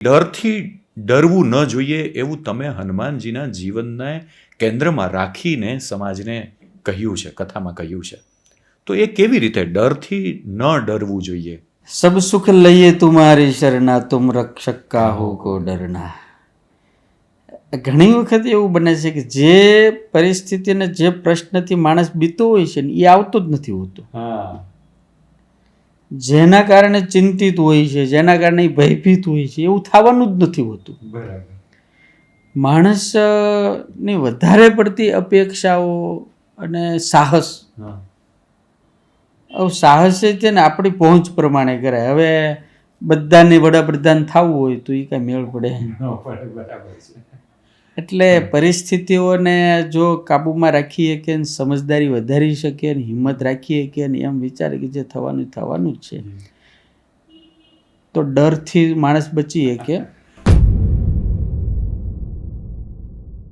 ડરથી ડરવું ન જોઈએ એવું તમે હનુમાનજીના જીવનને કેન્દ્રમાં રાખીને સમાજને કહ્યું છે, કથામાં કહ્યું છે. તો એ કેવી રીતે ડરથી ન ડરવું જોઈએ? સબ સુખ લઈએ તુમારી શરણા, તુમ રક્ષક કાહો કો ડરના. ઘણી વખત એવું બને છે કે જે પરિસ્થિતિને જે પ્રશ્નથી માણસ બીતો હોય છે ને એ આવતો જ નથી હોતો. જેના કારણે ચિંતિત હોય છે, જેના કારણે ભયભીત હોય છે, એવું થવાનું જ નથી હોતું. માણસની વધારે પડતી અપેક્ષાઓ અને સાહસ, સાહસ છે ને આપણી પહોંચ પ્રમાણે કરાય. હવે બધાને વડાપ્રધાન થવું હોય તો એ કાંઈ મેળ પડે. એટલે પરિસ્થિતિઓને જો કાબૂમાં રાખી શકીએ ને સમજદારી વધારી શકીએ ને હિંમત રાખી શકીએ ને એમ વિચારે કે જે થવાનું થવાનું જ છે, તો ડરથી માણસ બચી શકે.